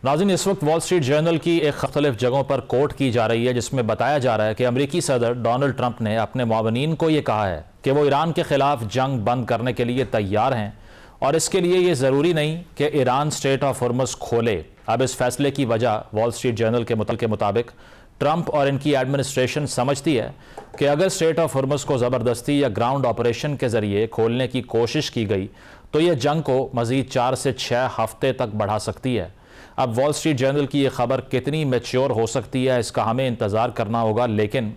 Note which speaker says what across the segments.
Speaker 1: नाज़रीन, इस वक्त वॉल स्ट्रीट जर्नल की एक मुख्तलिफ जगहों पर कोट की जा रही है जिसमें बताया जा रहा है कि अमरीकी सदर डोनाल्ड ट्रंप ने अपने मुआवनीन को ये कहा है कि वो ईरान के ख़िलाफ़ जंग बंद करने के लिए तैयार हैं और इसके लिए ये ज़रूरी नहीं कि ईरान स्ट्रेट ऑफ हॉर्मुज़ खोले। अब इस फैसले की वजह वॉल स्ट्रीट जर्नल के मुताबिक ट्रंप और इनकी एडमिनिस्ट्रेशन समझती है कि अगर स्ट्रेट ऑफ हॉर्मुज़ को ज़बरदस्ती या ग्राउंड ऑपरेशन के ज़रिए खोलने की कोशिश की गई तो ये जंग को मज़ीद 4 से 6 हफ्ते तक बढ़ा सकती है। अब वॉल स्ट्रीट जर्नल की ये खबर कितनी मैच्योर हो सकती है इसका हमें इंतज़ार करना होगा, लेकिन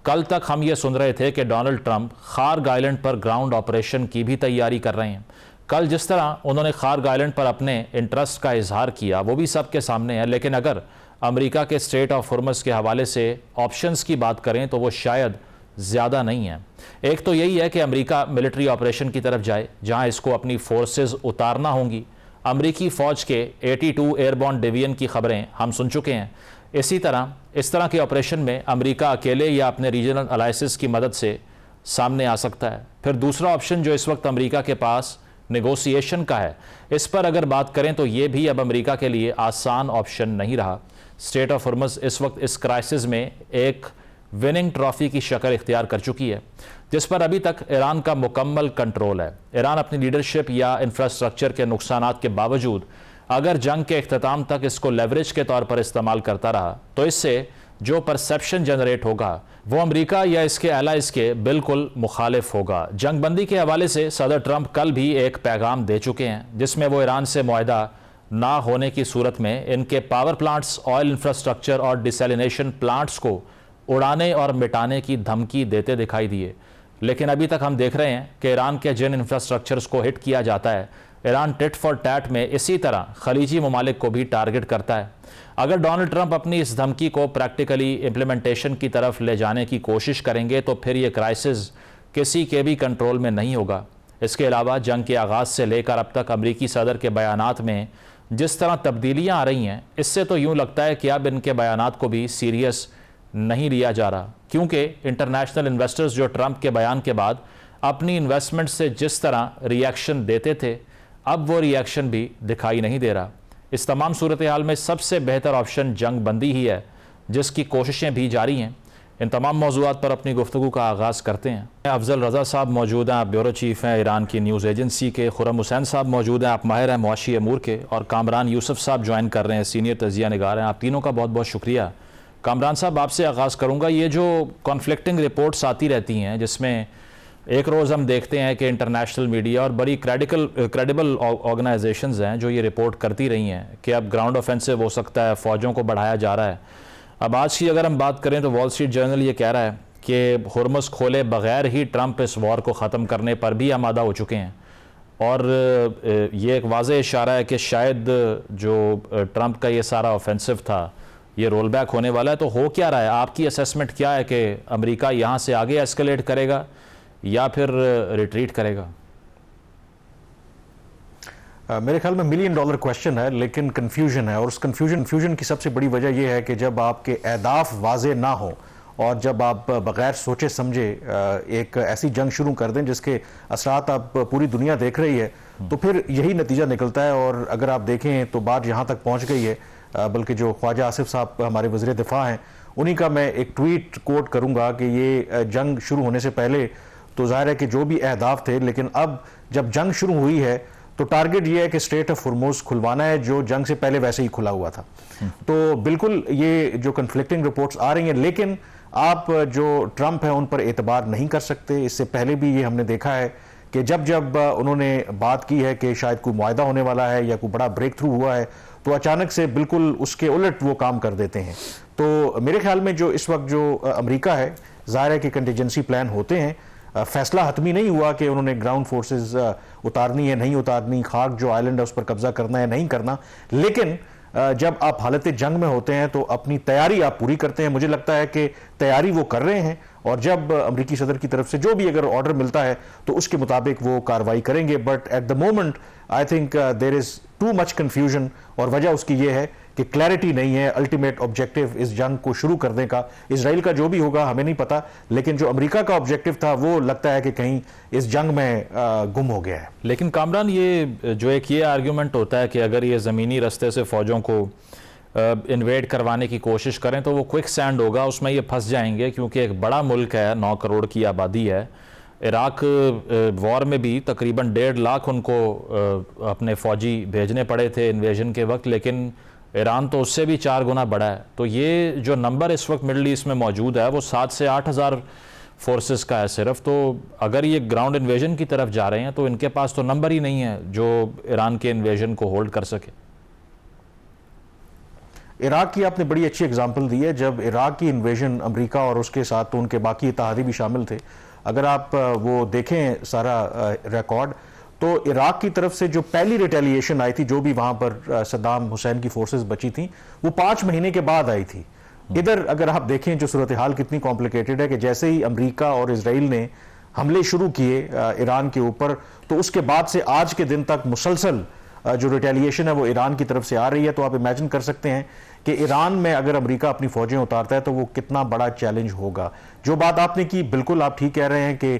Speaker 1: कल तक हम ये सुन रहे थे कि डोनाल्ड ट्रंप खार्ग आइलैंड पर ग्राउंड ऑपरेशन की भी तैयारी कर रहे हैं। कल जिस तरह उन्होंने खार्ग आइलैंड पर अपने इंटरेस्ट का इजहार किया वो भी सबके सामने है, लेकिन अगर अमेरिका के स्ट्रेट ऑफ हॉर्मुज़ के हवाले से ऑप्शंस की बात करें तो वो शायद ज़्यादा नहीं है। एक तो यही है कि अमेरिका मिलिट्री ऑपरेशन की तरफ जाए जहां इसको अपनी फोर्सेस उतारना होंगी। अमेरिकी फ़ौज के 82 एयरबॉर्न डिवीजन की खबरें हम सुन चुके हैं। इस तरह के ऑपरेशन में अमेरिका अकेले या अपने रीजनल अलाइंसेस की मदद से सामने आ सकता है। फिर दूसरा ऑप्शन जो इस वक्त अमेरिका के पास नेगोशिएशन का है, इस पर अगर बात करें तो ये भी अब अमेरिका के लिए आसान ऑप्शन नहीं रहा। स्ट्रेट ऑफ हॉर्मुज़ इस वक्त इस क्राइसिस में एक विनिंग ट्रॉफी की शक्ल इख्तियार कर चुकी है जिस पर अभी तक ईरान का मुकम्मल कंट्रोल है। ईरान अपनी लीडरशिप या इंफ्रास्ट्रक्चर के नुकसानात के बावजूद अगर जंग के इख्तिताम तक इसको लेवरेज के तौर पर इस्तेमाल करता रहा तो इससे जो परसेप्शन जनरेट होगा वो अमेरिका या इसके एलाइज के बिल्कुल मुखालिफ होगा। जंग बंदी के हवाले से सदर ट्रंप कल भी एक पैगाम दे चुके हैं जिसमें वो ईरान से मुआहदा ना होने की सूरत में इनके पावर प्लांट्स, ऑयल इंफ्रास्ट्रक्चर और डिसैलिनेशन प्लांट्स को उड़ाने और मिटाने की धमकी देते दिखाई दिए। लेकिन अभी तक हम देख रहे हैं कि ईरान के जिन इंफ्रास्ट्रक्चर्स को हिट किया जाता है, ईरान टिट फॉर टैट में इसी तरह खलीजी ममालिक को भी टारगेट करता है। अगर डोनाल्ड ट्रंप अपनी इस धमकी को प्रैक्टिकली इम्प्लीमेंटेशन की तरफ ले जाने की कोशिश करेंगे तो फिर ये क्राइसिस किसी के भी कंट्रोल में नहीं होगा। इसके अलावा जंग के आगाज़ से लेकर अब तक अमरीकी सदर के बयानात में जिस तरह तब्दीलियाँ आ रही हैं, इससे तो यूँ लगता है कि अब इनके बयानात को भी सीरियस नहीं लिया जा रहा, क्योंकि इंटरनेशनल इन्वेस्टर्स जो ट्रंप के बयान के बाद अपनी इन्वेस्टमेंट से जिस तरह रिएक्शन देते थे, अब वो रिएक्शन भी दिखाई नहीं दे रहा। इस तमाम सूरत हाल में सबसे बेहतर ऑप्शन जंग बंदी ही है जिसकी कोशिशें भी जारी हैं। इन तमाम मौज़ूआत पर अपनी गुफ्तगू का आगाज़ करते हैं। अफजल रज़ा साहब मौजूद हैं, आप ब्यूरो चीफ़ हैं ईरान की न्यूज़ एजेंसी के। खुर्रम हुसैन साहब मौजूद हैं, आप माहिर हैं मुआशी अमूर के। और कामरान यूसुफ साहब ज्वाइन कर रहे हैं, सीनियर तजिया निगार हैं। आप तीनों का बहुत बहुत शुक्रिया। कामरान साहब, आपसे आगाज़ करूँगा। ये जो कॉन्फ्लिक्टिंग रिपोर्ट्स आती रहती हैं जिसमें एक रोज़ हम देखते हैं कि इंटरनेशनल मीडिया और बड़ी क्रेडिबल ऑर्गेनाइजेशंस हैं जो ये रिपोर्ट करती रही हैं कि अब ग्राउंड ऑफेंसिव हो सकता है, फ़ौजों को बढ़ाया जा रहा है। अब आज की अगर हम बात करें तो वॉल स्ट्रीट जर्नल ये कह रहा है कि हॉर्मुज़ खोले बगैर ही ट्रंप इस वॉर को ख़त्म करने पर भी आमादा हो चुके हैं। और ये एक वाज़ेह इशारा है कि शायद जो ट्रंप का ये सारा ऑफेंसिव था ये रोल बैक होने वाला है। तो हो क्या रहा है, आपकी असेसमेंट क्या है कि अमेरिका यहाँ से आगे एस्केलेट करेगा या फिर रिट्रीट करेगा?
Speaker 2: मेरे ख्याल में $1 मिलियन क्वेश्चन है, लेकिन कन्फ्यूजन है। और उस कन्फ्यूजन की सबसे बड़ी वजह यह है कि जब आपके अहदाफ वाजे ना हो और जब आप बगैर सोचे समझे एक ऐसी जंग शुरू कर दें जिसके असरात आप पूरी दुनिया देख रही है, तो फिर यही नतीजा निकलता है। और अगर आप देखें तो बात यहाँ तक पहुँच गई है, बल्कि जो ख्वाजा आसिफ साहब हमारे वज़ीर दिफा हैं, उन्हीं का मैं एक ट्वीट कोट करूँगा कि ये जंग शुरू होने से पहले तो ज़ाहिर है कि जो भी अहदाफ थे, लेकिन अब जब जंग शुरू हुई है तो टारगेट ये है कि स्ट्रेट ऑफ हॉर्मुज़ खुलवाना है जो जंग से पहले वैसे ही खुला हुआ था। तो बिल्कुल ये जो कन्फ्लिक्टिंग रिपोर्ट्स आ रही हैं, लेकिन आप जो ट्रंप है उन पर एतबार नहीं कर सकते। इससे पहले भी ये हमने देखा है कि जब उन्होंने बात की है कि शायद कोई मुआहदा होने वाला है या कोई बड़ा ब्रेक थ्रू हुआ है, तो अचानक से बिल्कुल उसके उलट वो काम कर देते हैं। तो मेरे ख्याल में जो इस वक्त जो अमेरिका है, ज़ाहिर है कि कंटिजेंसी प्लान होते हैं। फैसला हतमी नहीं हुआ कि उन्होंने ग्राउंड फोर्सेस उतारनी है नहीं उतारनी, खार्ग जो आइलैंड है उस पर कब्जा करना है नहीं करना, लेकिन जब आप हालत जंग में होते हैं तो अपनी तैयारी आप पूरी करते हैं। मुझे लगता है कि तैयारी वो कर रहे हैं और जब अमरीकी सदर की तरफ से जो भी अगर ऑर्डर मिलता है तो उसके मुताबिक वो कार्रवाई करेंगे। But at the moment I think there is too much confusion, और वजह उसकी ये है कि क्लैरिटी नहीं है अल्टीमेट ऑब्जेक्टिव इस जंग को शुरू करने का। इजराइल का जो भी होगा हमें नहीं पता, लेकिन जो अमेरिका का ऑब्जेक्टिव था वो लगता है कि कहीं इस जंग में गुम हो गया है।
Speaker 1: लेकिन कामरान, ये जो एक ये आर्ग्यूमेंट होता है कि अगर ये ज़मीनी रास्ते से फ़ौजों को इन्वेड करवाने की कोशिश करें तो वो क्विक सैंड होगा, उसमें ये फंस जाएंगे, क्योंकि एक बड़ा मुल्क है, 9 करोड़ की आबादी है। इराक वॉर में भी तकरीबन 1.5 लाख उनको अपने फ़ौजी भेजने पड़े थे इन्वेजन के वक्त, लेकिन ईरान तो उससे भी 4 गुना बड़ा है। तो ये जो नंबर इस वक्त मिडल ईस्ट में मौजूद है वो 7 से 8 हज़ार फोर्सेस का है सिर्फ। तो अगर ये ग्राउंड इन्वेजन की तरफ जा रहे हैं तो इनके पास तो नंबर ही नहीं है जो ईरान के इन्वेजन को होल्ड कर सके।
Speaker 2: इराक की आपने बड़ी अच्छी एग्जांपल दी है। जब इराक की इन्वेजन अमेरिका और उसके साथ तो उनके बाकी इत्तेहादी भी शामिल थे, अगर आप वो देखें सारा रिकॉर्ड, तो इराक की तरफ से जो पहली रिटेलिएशन आई थी, जो भी वहां पर सद्दाम हुसैन की फोर्सेस बची थी, वो 5 महीने के बाद आई थी। इधर अगर आप देखें जो सूरत हाल कितनी कॉम्प्लिकेटेड है कि जैसे ही अमेरिका और इजराइल ने हमले शुरू किए ईरान के ऊपर, तो उसके बाद से आज के दिन तक मुसलसल जो रिटेलिएशन है वो ईरान की तरफ से आ रही है। तो आप इमेजिन कर सकते हैं कि ईरान में अगर अमेरिका अपनी फौजें उतारता है तो वो कितना बड़ा चैलेंज होगा। जो बात आपने की बिल्कुल आप ठीक कह रहे हैं कि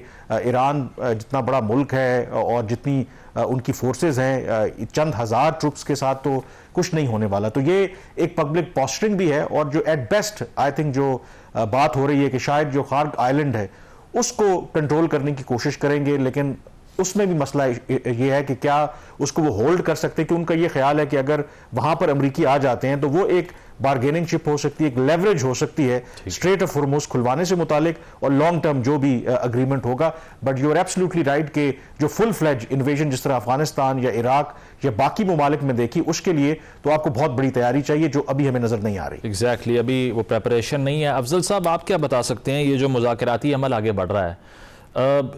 Speaker 2: ईरान जितना बड़ा मुल्क है और जितनी उनकी फोर्सेस हैं, चंद हज़ार ट्रुप्स के साथ तो कुछ नहीं होने वाला। तो ये एक पब्लिक पोस्टरिंग भी है, और जो एट बेस्ट आई थिंक जो बात हो रही है कि शायद जो खार्ग आइलैंड है उसको कंट्रोल करने की कोशिश करेंगे, लेकिन उसमें भी मसला ये है कि क्या उसको वो होल्ड कर सकते हैं, कि उनका ये ख्याल है कि अगर वहां पर अमरीकी आ जाते हैं तो वो एक बार्गेनिंग चिप हो सकती है, एक लेवरेज हो सकती है स्ट्रेट ऑफ हॉर्मुज़ खुलवाने से मुतालिक और लॉन्ग टर्म जो भी अग्रीमेंट होगा। But you are absolutely right कि जो फुल फ्लेज इन्वेजन जिस तरह अफगानिस्तान या इराक या बाकी ममालिक में देखी, उसके लिए तो आपको बहुत बड़ी तैयारी चाहिए जो अभी हमें नजर नहीं आ रही।
Speaker 1: एग्जैक्टली, अभी वो प्रेपरेशन नहीं है। अफजल साहब, आप क्या बता सकते हैं, ये जो मुज़ाकराती अमल आगे बढ़ रहा है,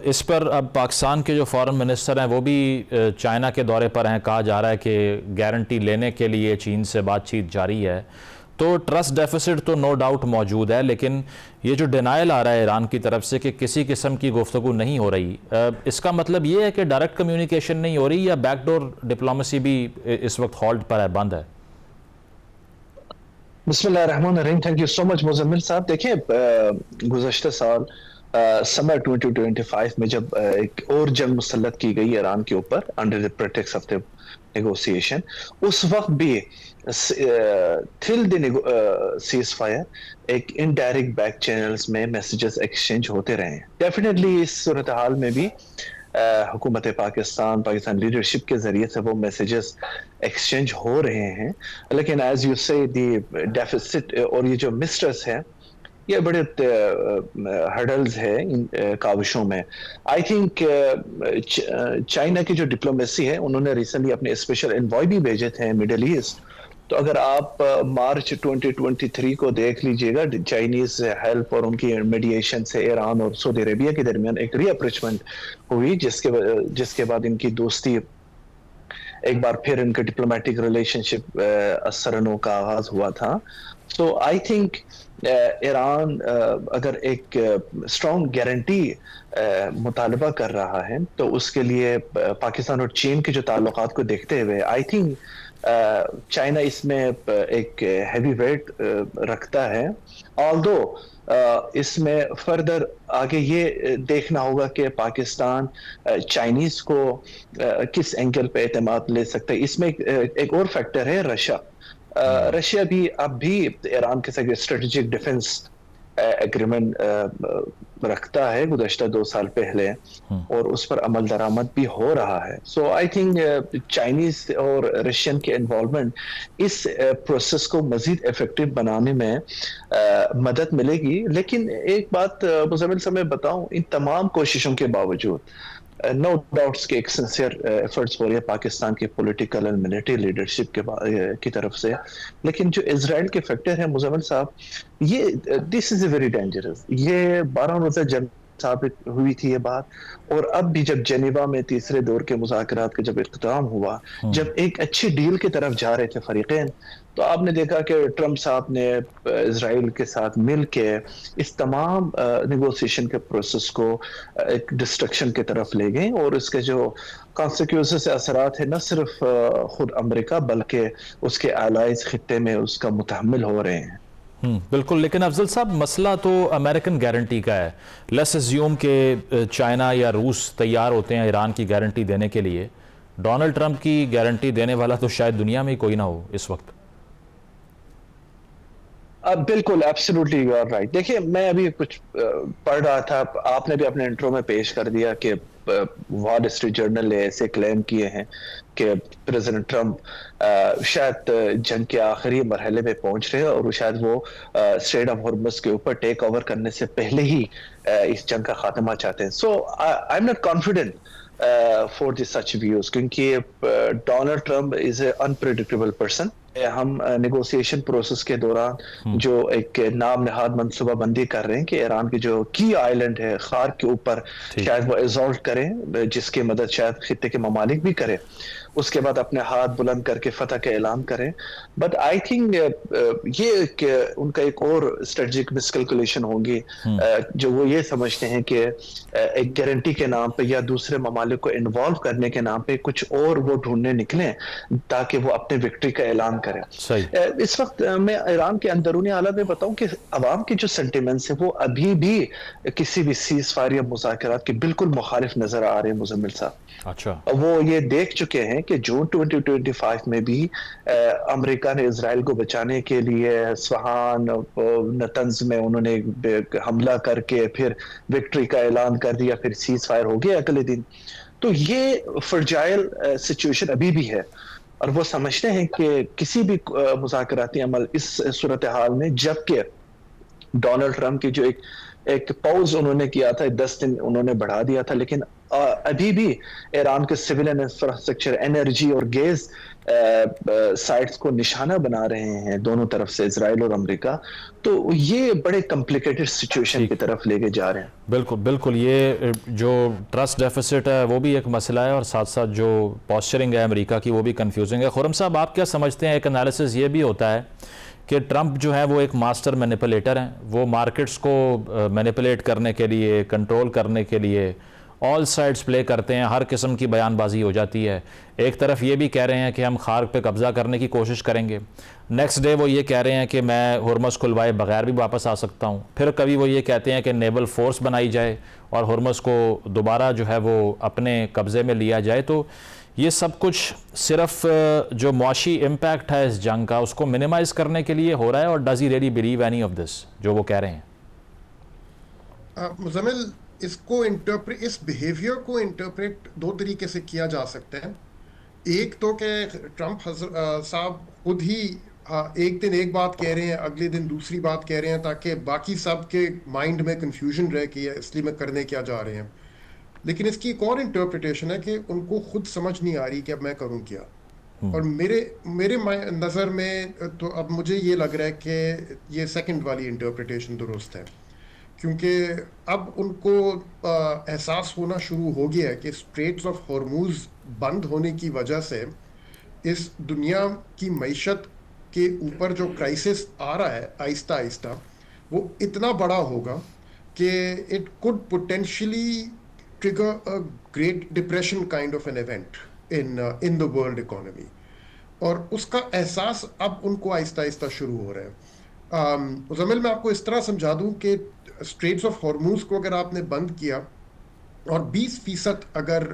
Speaker 1: इस पर अब पाकिस्तान के जो फॉरेन मिनिस्टर हैं वो भी चाइना के दौरे पर हैं। कहा जा रहा है कि गारंटी लेने के लिए चीन से बातचीत जारी है। तो ट्रस्ट डेफिसिट तो नो डाउट मौजूद है, लेकिन ये जो डिनाइल आ रहा है ईरान की तरफ से कि किसी किस्म की गुफ्तगू नहीं हो रही, इसका मतलब ये है कि डायरेक्ट कम्युनिकेशन नहीं हो रही, या बैकडोर डिप्लोमेसी भी इस वक्त हॉल्ट पर है, बंद है?
Speaker 3: बिस्मिल्लाहिर्रहमानिर्रहीम। Thank you so much Muzammil साहब। देखिए, गुज़श्ता साल समर 2025 में जब एक और जंग मुसल्लत की गई ईरान के ऊपर under the pretext of the negotiation, उस वक्त भी थिल द सीज फायर एक इनडायरेक्ट बैक चैनल्स में मैसेजेस एक्सचेंज होते रहे हैं। डेफिनेटली इस सूरत हाल में भी हुकूमत पाकिस्तान लीडरशिप के जरिए से वो मैसेजेस एक्सचेंज हो रहे हैं, लेकिन एज यू से द डेफिसिट और ये जो मिस्ट्रेस है, ये बड़े हर्डल्स है इन काविशों में। आई थिंक चाइना की जो डिप्लोमेसी है, उन्होंने रिसेंटली अपने स्पेशल एनवॉय भी भेजे थे मिडिल ईस्ट। तो अगर आप मार्च 2023 को देख लीजिएगा, चाइनीज हेल्प और उनकी मीडिएशन से ईरान और सऊदी अरेबिया के दरमियान एक रीअप्रोचमेंट हुई, जिसके बाद इनकी दोस्ती एक बार फिर इनका डिप्लोमेटिक रिलेशनशिप असरनों का आगाज हुआ था। सो आई थिंक ईरान अगर एक स्ट्रॉन्ग गारंटी मुतालबा कर रहा है तो उसके लिए पाकिस्तान और चीन के जो ताल्लुकात को देखते हुए आई थिंक चाइना इसमें एक हैवी वेट रखता है। ऑल्दो इसमें फर्दर आगे ये देखना होगा कि पाकिस्तान चाइनीज को किस एंगल पे एतमाद ले सकता है। इसमें एक और फैक्टर है रशिया। रशिया भी अब भी ईरान के साथ स्ट्रेटेजिक डिफेंस एग्रीमेंट रखता है गुज़श्ता 2 साल पहले, और उस पर अमल दरामद भी हो रहा है। सो आई थिंक चाइनीज और रशियन के इन्वॉल्वमेंट इस प्रोसेस को मजीद इफेक्टिव बनाने में मदद मिलेगी। लेकिन एक बात मुज़म्मिल साहब मैं बताऊं, इन तमाम कोशिशों के बावजूद नो डाउट्स के एक सिंसियर एफर्ट्स हो रही है पाकिस्तान के पॉलिटिकल एंड मिलिट्री लीडरशिप की तरफ से, लेकिन जो इजराइल के फैक्टर है मुज़म्मिल साहब, ये दिस इज वेरी डेंजरस। ये 12 रोज़ा जंग साबित हुई थी ये बात, और अब भी जब जेनेवा में तीसरे दौर के मुज़ाकरात का जब इख्तिताम हुआ, जब एक अच्छी डील की तरफ जा रहे थे फरीक़ैन, तो आपने देखा कि ट्रंप साहब ने इजराइल के साथ मिल के इस तमाम नेगोशिएशन के प्रोसेस को एक डिस्ट्रक्शन की तरफ ले गए, और इसके जो कॉन्सिक्वेंसेस असरात है न सिर्फ खुद अमेरिका बल्कि उसके एलाइज खित्ते में उसका मुतहम्मिल हो रहे हैं।
Speaker 1: बिल्कुल, लेकिन अफजल साहब मसला तो अमेरिकन गारंटी का है। लेट्स अज्यूम कि चाइना या रूस तैयार होते हैं ईरान की गारंटी देने के लिए, डोनाल्ड ट्रंप की गारंटी देने वाला तो शायद दुनिया में ही कोई ना हो इस वक्त।
Speaker 3: बिल्कुल, एब्सोल्युटली यू आर राइट। देखिए, मैं अभी कुछ पढ़ रहा था, आपने भी अपने इंट्रो में पेश कर दिया कि वॉल स्ट्रीट जर्नल ने ऐसे क्लेम किए हैं कि प्रेसिडेंट ट्रंप शायद जंग के आखिरी मरहले में पहुंच रहे हैं, और शायद वो स्ट्रेट ऑफ हॉर्मुज़ के ऊपर टेक ओवर करने से पहले ही इस जंग का खात्मा चाहते हैं। So I am not confident for this such views, क्योंकि Donald Trump is a unpredictable person. हम नेगोशिएशन प्रोसेस के दौरान जो एक नाम नहाद मनसूबाबंदी कर रहे हैं कि ईरान की जो की आइलैंड है खार के ऊपर शायद वो एजॉल्ट करें, जिसकी मदद शायद खित्ते के ममालिक भी करें, उसके बाद अपने हाथ बुलंद करके फतह का ऐलान करें। बट आई थिंक ये उनका एक और स्ट्रेटजिक मिसकैलकुलेशन होगी, जो वो ये समझते हैं कि एक गारंटी के नाम पे या दूसरे ममालिक को इन्वॉल्व करने के नाम पे कुछ और वो ढूंढने निकलें ताकि वो अपने विक्ट्री का ऐलान करें। इस वक्त मैं ईरान के अंदरूनी हालात में बताऊं कि अवाम के जो सेंटिमेंट्स है वो अभी भी किसी भी सीज फायर या मुज़ाकरात के बिल्कुल मुखालिफ नजर आ रहे हैं मुजम्मिल साहब।
Speaker 1: अच्छा,
Speaker 3: वो ये देख चुके हैं कि जून 2025 में भी अमेरिका ने इजराइल को बचाने के लिए स्वाहान नतंज में उन्होंने हमला करके फिर विक्ट्री का ऐलान कर दिया, फिर सीज फायर हो गया अगले दिन। तो ये फ्रजाइल सिचुएशन अभी भी है, और वो समझते हैं कि किसी भी मुज़ाकराती अमल इस सूरत हाल में, जबकि डोनाल्ड ट्रंप की जो एक पॉज उन्होंने किया था, 10 दिन उन्होंने बढ़ा दिया था, लेकिन अभी भी ईरान के सिविलियन इंफ्रास्ट्रक्चर, एनर्जी और गैस साइट्स को निशाना बना रहे हैं दोनों तरफ से, इजराइल और अमेरिका। तो ये बड़े कॉम्प्लिकेटेड सिचुएशन की तरफ लेके जा रहे हैं।
Speaker 1: बिल्कुल बिल्कुल, ये जो ट्रस्ट डेफिसिट है वो भी एक मसला है, और साथ साथ जो पॉस्चरिंग है अमेरिका की वो भी कंफ्यूजिंग है। खुर्रम साहब, आप क्या समझते हैं? एक एनालिसिस ये भी होता है कि ट्रंप जो है वो एक मास्टर मैनिपुलेटर हैं, वो मार्केट्स को मैनिपुलेट करने के लिए, कंट्रोल करने के लिए ऑल साइड्स प्ले करते हैं, हर किस्म की बयानबाजी हो जाती है। एक तरफ ये भी कह रहे हैं कि हम खार पे कब्ज़ा करने की कोशिश करेंगे, नेक्स्ट डे वो ये कह रहे हैं कि मैं हुर्मुज़ खुलवाए बगैर भी वापस आ सकता हूँ, फिर कभी वो ये कहते हैं कि नेवल फोर्स बनाई जाए और हुर्मुज़ को दोबारा जो है वो अपने कब्ज़े में लिया जाए। तो ये सब कुछ सिर्फ जो मुआशी इम्पैक्ट है इस जंग का उसको मिनिमाइज़ करने के लिए हो रहा है, और does he really believe any of this जो वो कह रहे हैं?
Speaker 4: मुज़म्मिल, इस बिहेवियर को इंटरप्रेट दो तरीके से किया जा सकता है। एक तो कि ट्रंप साहब खुद ही एक दिन एक बात कह रहे हैं, अगले दिन दूसरी बात कह रहे हैं, ताकि बाकी सब के माइंड में कंफ्यूजन रहे कि इसलिए में करने क्या जा रहे हैं। लेकिन इसकी एक और इंटरप्रिटेशन है कि उनको खुद समझ नहीं आ रही कि अब मैं करूं क्या। और मेरे नज़र में तो अब मुझे ये लग रहा है कि ये सेकंड वाली इंटरप्रिटेशन दुरुस्त है, क्योंकि अब उनको एहसास होना शुरू हो गया है कि स्ट्रेट्स ऑफ हॉर्मुज़ बंद होने की वजह से इस दुनिया की मईशत के ऊपर जो क्राइसिस आ रहा है आहिस्ता आहिस्ता, वो इतना बड़ा होगा कि it could potentially trigger a great depression kind of an event in the world economy, और उसका एहसास अब उनको आहिस्ता आहिस्ता शुरू हो रहा है। मुज़म्मिल, मैं आपको इस तरह समझा दूं कि स्ट्रेट्स ऑफ हॉर्मुज़ को अगर आपने बंद किया और 20% अगर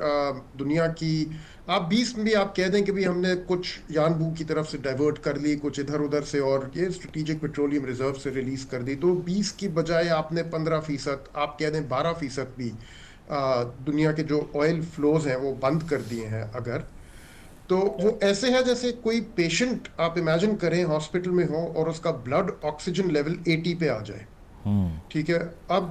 Speaker 4: दुनिया की आप 20 में भी आप कह दें कि भी हमने कुछ यानबू की तरफ से डाइवर्ट कर ली, कुछ इधर उधर से, और ये स्ट्रेटेजिक पेट्रोलियम रिजर्व से रिलीज कर दी, तो 20 की बजाय आपने 15%, आप कह दें 12% भी दुनिया के जो ऑयल फ्लोज हैं वो बंद कर दिए हैं अगर, तो वो ऐसे है जैसे कोई पेशेंट आप इमेजिन करें हॉस्पिटल में हो और उसका ब्लड ऑक्सीजन लेवल 80 पे आ जाए। ठीक है, अब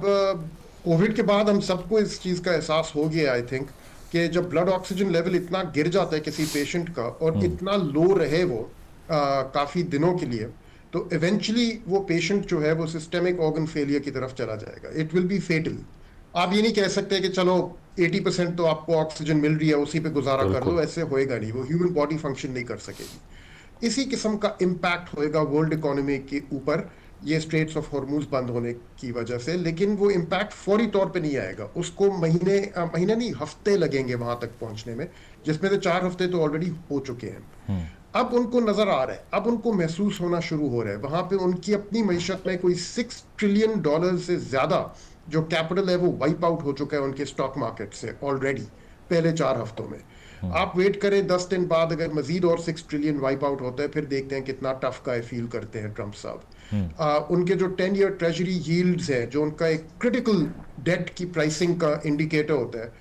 Speaker 4: कोविड के बाद हम सबको इस चीज़ का एहसास हो गया आई थिंक कि जब ब्लड ऑक्सीजन लेवल इतना गिर जाता है किसी पेशेंट का और इतना लो रहे वो काफ़ी दिनों के लिए, तो इवेंचुअली वो पेशेंट जो है वो सिस्टेमिक ऑर्गन फेलियर की तरफ चला जाएगा। इट विल बी फेटल आप ये नहीं कह सकते कि चलो 80% तो आपको ऑक्सीजन मिल रही है, उसी पे गुजारा कर लो, ऐसे होएगा नहीं, वो ह्यूमन बॉडी फंक्शन नहीं कर सकेगी। इसी किस्म का इम्पैक्ट होएगा वर्ल्ड इकोनॉमी के ऊपर ये स्ट्रेट्स ऑफ हॉर्मूज बंद होने की वजह से, लेकिन वो इम्पैक्ट फौरी तौर पे नहीं आएगा, उसको महीने नहीं हफ्ते लगेंगे वहां तक पहुंचने में, जिसमें से 4 हफ्ते तो ऑलरेडी हो चुके हैं। अब उनको नजर आ रहा है, अब उनको महसूस होना शुरू हो रहा है, वहां पे उनकी अपनी मईशत में कोई $6 ट्रिलियन से ज्यादा जो कैपिटल है वो वाइप आउट हो चुका है उनके स्टॉक मार्केट से ऑलरेडी पहले 4 हफ्तों में। आप वेट करें 10 दिन बाद अगर मजीद और 6 ट्रिलियन वाइप आउट होता है, फिर देखते हैं कितना टफ का फील करते हैं ट्रंप साहब। उनके जो 10 ईयर ट्रेजरी यील्ड्स है, जो उनका एक क्रिटिकल डेट की प्राइसिंग का इंडिकेटर होता है,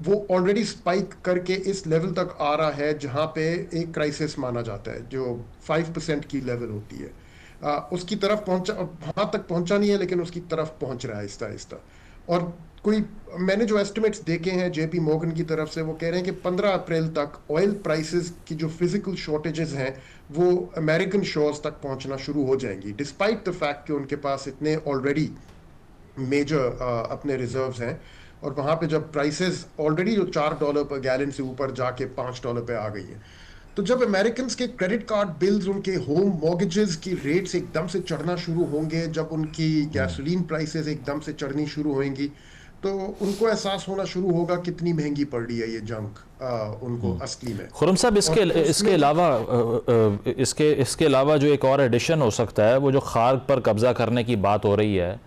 Speaker 4: वो ऑलरेडी स्पाइक करके इस लेवल तक आ रहा है जहां पे एक क्राइसिस माना जाता है, जो 5% की लेवल होती है। उसकी तरफ पहुंचा, वहां तक पहुंचा नहीं है लेकिन उसकी तरफ पहुंच रहा है आहिस्ता आहिस्ता। और कोई मैंने जो एस्टिमेट्स देखे हैं जेपी मॉर्गन की तरफ से, वो कह रहे हैं कि 15 अप्रैल तक ऑयल प्राइसेस की जो फिजिकल शॉर्टेजेस हैं वो अमेरिकन शोर्स तक पहुंचना शुरू हो जाएंगी, डिस्पाइट द फैक्ट कि उनके पास इतने ऑलरेडी मेजर अपने रिजर्व्स हैं। और वहां पे जब प्राइसेस ऑलरेडी जो $4 पर गैलन से ऊपर जाके $5 पे आ गई है, तो जब अमेरिकन के क्रेडिट कार्ड बिल्स, उनके होम मॉर्गेजेस की रेट्स एकदम से चढ़ना शुरू होंगे, जब उनकी गैसोलीन प्राइसेस एकदम से चढ़नी शुरू होंगी, तो उनको एहसास होना शुरू होगा कितनी महंगी पड़ रही है ये जंग उनको असली में।
Speaker 1: खुर्रम साहब, इसके अलावा जो एक और एडिशन हो सकता है, वो जो खार्ग पर कब्जा करने की बात हो रही है,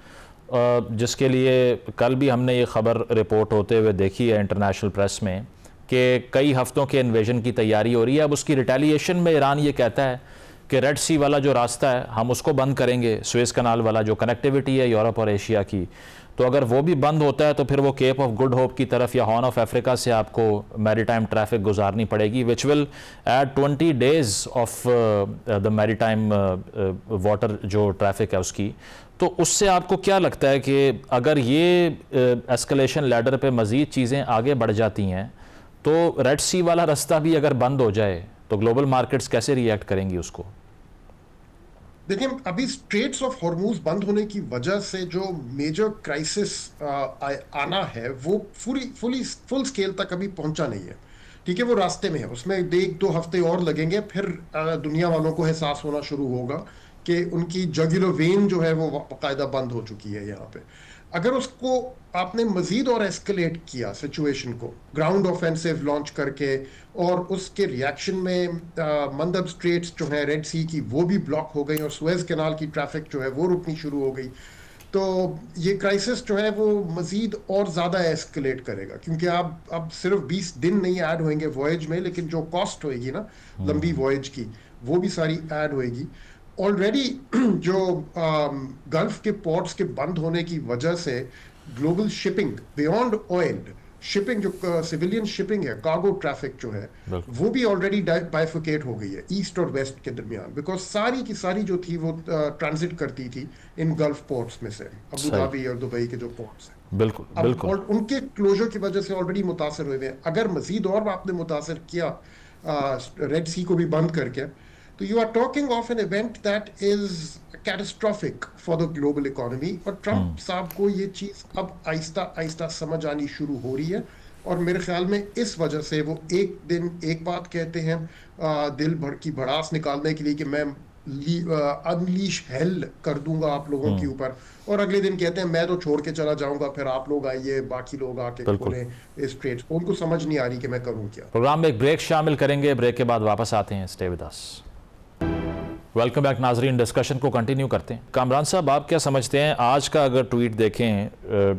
Speaker 1: जिसके लिए कल भी हमने ये खबर रिपोर्ट होते हुए देखी है इंटरनेशनल प्रेस में कि कई हफ्तों के इन्वेजन की तैयारी हो रही है। अब उसकी रिटेलिएशन में ईरान ये कहता है कि रेड सी वाला जो रास्ता है हम उसको बंद करेंगे, सुएज़ कनाल वाला जो कनेक्टिविटी है यूरोप और एशिया की, तो अगर वो भी बंद होता है तो फिर वो केप ऑफ गुड होप की तरफ या हॉर्न ऑफ अफ्रीका से आपको मैरीटाइम ट्रैफिक गुजारनी पड़ेगी, which will add 20 days of the maritime water जो ट्रैफिक है उसकी। तो उससे आपको क्या लगता है कि अगर ये एस्केलेशन लैडर पे मज़ीद चीज़ें आगे बढ़ जाती हैं तो रेड सी वाला रास्ता भी अगर बंद हो जाए तो ग्लोबल मार्केट्स कैसे रिएक्ट करेंगी उसको?
Speaker 4: देखिए, अभी स्ट्रेट्स ऑफ हॉर्मूज बंद होने की वजह से जो मेजर क्राइसिस आना है वो फुल स्केल तक अभी पहुंचा नहीं है। ठीक है, वो रास्ते में है, उसमें 1-2 हफ्ते और लगेंगे, फिर दुनिया वालों को एहसास होना शुरू होगा कि उनकी जगुलर वेन जो है वो बाकायदा बंद हो चुकी है यहाँ पे। अगर उसको आपने मजीद और एस्केलेट किया सिचुएशन को, ग्राउंड ऑफेंसिव लॉन्च करके, और उसके रिएक्शन में मंदब स्ट्रेट्स जो है रेड सी की वो भी ब्लॉक हो गई और सुएज कैनाल की ट्रैफिक जो है वो रुकनी शुरू हो गई, तो ये क्राइसिस जो है वो मजीद और ज़्यादा एस्केलेट करेगा। क्योंकि आप अब सिर्फ 20 दिन नहीं ऐड होंगे वॉयज में, लेकिन जो कॉस्ट होएगी ना लंबी वॉयज की, वो भी सारी ऐड होएगी। ऑलरेडी जो गल्फ के पोर्ट्स के बंद होने की वजह से global shipping beyond oil shipping, जो सिविलियन शिपिंग है, कार्गो ट्रैफिक जो है, वो भी ऑलरेडी बाइफिकेट हो गई है ईस्ट और वेस्ट के दरमियान, बिकॉज सारी की सारी जो थी वो ट्रांजिट करती थी इन गल्फ पोर्ट्स में से, अबू धाबी और दुबई के जो पोर्ट्स हैं।
Speaker 1: बिल्कुल
Speaker 4: और उनके क्लोजर की वजह से ऑलरेडी मुतासर हुए हैं। अगर मजीद और आपने मुतासर किया रेड सी को भी बंद करके, तो you are talking of an event that is catastrophic for the global economy. और ट्रंप साहब को ये चीज अब आहिस्ता आहिस्ता समझ आनी शुरू हो रही है, और मेरे ख्याल में इस वजह से वो एक दिन एक बात कहते हैं दिल भर की भड़ास निकालने के लिए कि मैं अनलीश हेल कर दूंगा आप लोगों के ऊपर, और अगले दिन कहते हैं मैं तो छोड़ के चला जाऊंगा, फिर आप लोग आइए, बाकी लोग आके खोलें इस ट्रेड्स। उनको समझ नहीं आ रही कि मैं करूं क्या।
Speaker 1: प्रोग्राम में एक ब्रेक शामिल करेंगे, ब्रेक के बाद वापस आते हैं। Stay with us. Welcome back नाजरीन, डिस्कशन को कंटिन्यू करते हैं। कामरान साहब, आप क्या समझते हैं, आज का अगर ट्वीट देखें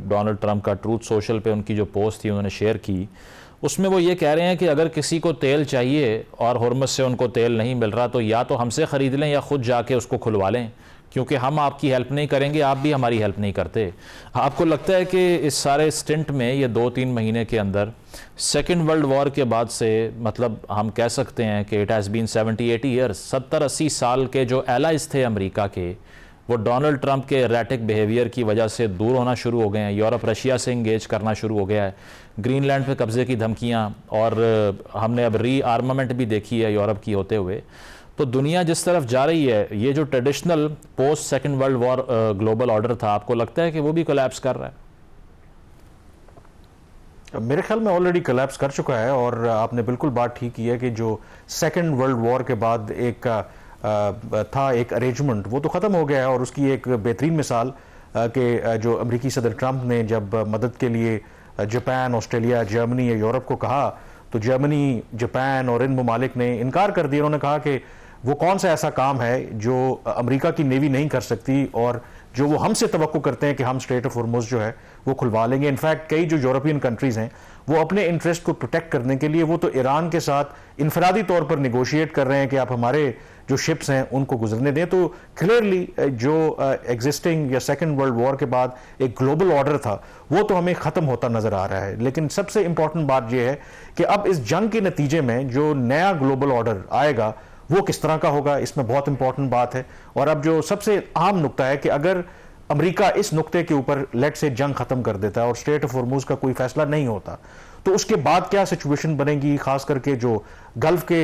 Speaker 1: डोनाल्ड ट्रंप का, ट्रूथ सोशल पे उनकी जो पोस्ट थी उन्होंने शेयर की, उसमें वो ये कह रहे हैं कि अगर किसी को तेल चाहिए और हुर्मस से उनको तेल नहीं मिल रहा तो या तो हमसे ख़रीद लें या ख़ुद जाके उसको खुलवा लें, क्योंकि हम आपकी हेल्प नहीं करेंगे, आप भी हमारी हेल्प नहीं करते। आपको लगता है कि इस सारे स्टिंट में ये 2-3 महीने के अंदर सेकेंड वर्ल्ड वॉर के बाद से, मतलब हम कह सकते हैं कि इट हैज़ बीन 70-80 ईयर्स, 70-80 साल के जो एलाइज थे अमेरिका के, वो डोनाल्ड ट्रंप के एरेटिक बिहेवियर की वजह से दूर होना शुरू हो गए हैं। यूरोप रशिया से इंगेज करना शुरू हो गया है, ग्रीनलैंड पे कब्ज़े की धमकियाँ, और हमने अब री आर्मामेंट भी देखी है यूरोप की होते हुए। तो दुनिया जिस तरफ जा रही है, ये जो traditional post second world war global order था, आपको लगता है कि वो भी कोलैप्स कर रहा है?
Speaker 2: मेरे ख्याल में ऑलरेडी कोलैप्स कर चुका है, और आपने बिल्कुल बात ठीक की है कि जो सेकेंड वर्ल्ड वॉर के बाद एक था एक अरेंजमेंट, वो तो ख़त्म हो गया है। और उसकी एक बेहतरीन मिसाल कि जो अमेरिकी सदर ट्रंप ने जब मदद के लिए जापान, ऑस्ट्रेलिया, जर्मनी या यूरोप को कहा, तो जर्मनी, जापान और इन ममालिक ने इनकार कर दिया। उन्होंने कहा कि वो कौन सा ऐसा काम है जो अमेरिका की नेवी नहीं कर सकती, और जो वो हमसे तवक्को करते हैं कि हम स्ट्रेट ऑफ हॉर्मुज़ जो है वो खुलवा लेंगे। इनफैक्ट कई जो यूरोपियन कंट्रीज़ हैं वो अपने इंटरेस्ट को प्रोटेक्ट करने के लिए वो तो ईरान के साथ इनफरादी तौर पर निगोशिएट कर रहे हैं कि आप हमारे जो शिप्स हैं उनको गुजरने दें। तो क्लियरली जो एग्जिस्टिंग या सेकेंड वर्ल्ड वॉर के बाद एक ग्लोबल ऑर्डर था वो तो हमें ख़त्म होता नज़र आ रहा है। लेकिन सबसे इंपॉर्टेंट बात यह है कि अब इस जंग के नतीजे में जो नया ग्लोबल ऑर्डर आएगा वो किस तरह का होगा, इसमें बहुत इंपॉर्टेंट बात है। और अब जो सबसे अहम नुक्ता है कि अगर अमेरिका इस नुक्ते के ऊपर लेट से जंग खत्म कर देता है और स्ट्रेट ऑफ हॉर्मुज़ का कोई फैसला नहीं होता, तो उसके बाद क्या सिचुएशन बनेगी, खास करके जो गल्फ के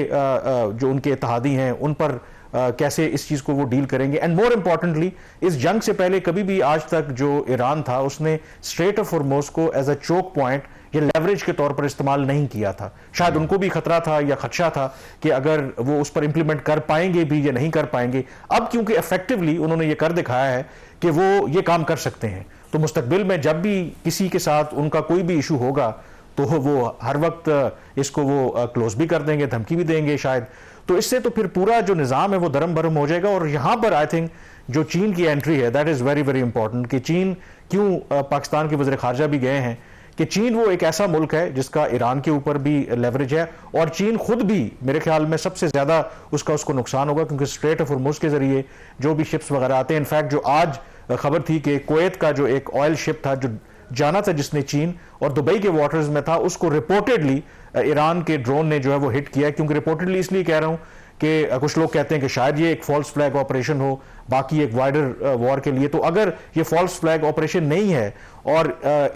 Speaker 2: जो उनके इत्तेहादी हैं उन पर कैसे इस चीज़ को वो डील करेंगे। एंड मोर इंपॉर्टेंटली, इस जंग से पहले कभी भी आज तक जो ईरान था उसने स्ट्रेट ऑफ हॉर्मुज़ को एज अ चोक पॉइंट या लेवरेज के तौर पर इस्तेमाल नहीं किया था। शायद उनको भी खतरा था या खदशा था कि अगर वो उस पर इंप्लीमेंट कर पाएंगे भी या नहीं कर पाएंगे। अब क्योंकि इफेक्टिवली उन्होंने ये कर दिखाया है कि वो ये काम कर सकते हैं, तो मुस्तकबिल में जब भी किसी के साथ उनका कोई भी इशू होगा तो वो हर वक्त इसको वो क्लोज भी कर देंगे, धमकी भी देंगे शायद। तो इससे तो फिर पूरा जो निज़ाम है वो दरम बरम हो जाएगा। और यहाँ पर आई थिंक जो चीन की एंट्री है that is very very important कि चीन क्यों पाकिस्तान के वज़ीर ख़ारजा भी गए हैं कि चीन वो एक ऐसा मुल्क है जिसका ईरान के ऊपर भी लेवरेज है, और चीन खुद भी मेरे ख्याल में सबसे ज़्यादा उसको नुकसान होगा, क्योंकि स्ट्रेट ऑफ हॉर्मुज़ के ज़रिए जो भी शिप्स वगैरह आते हैं। इनफैक्ट जो आज खबर थी कि कुवैत का जो एक ऑयल शिप था जो जाना था जिसने चीन और दुबई के वाटर्स में था, उसको रिपोर्टेडली ईरान के ड्रोन ने जो है वो हिट किया। क्योंकि रिपोर्टेडली इसलिए कह रहा हूं कि कुछ लोग कहते हैं कि शायद ये एक फॉल्स फ्लैग ऑपरेशन हो, बाकी एक वाइडर वॉर के लिए। तो अगर ये फॉल्स फ्लैग ऑपरेशन नहीं है और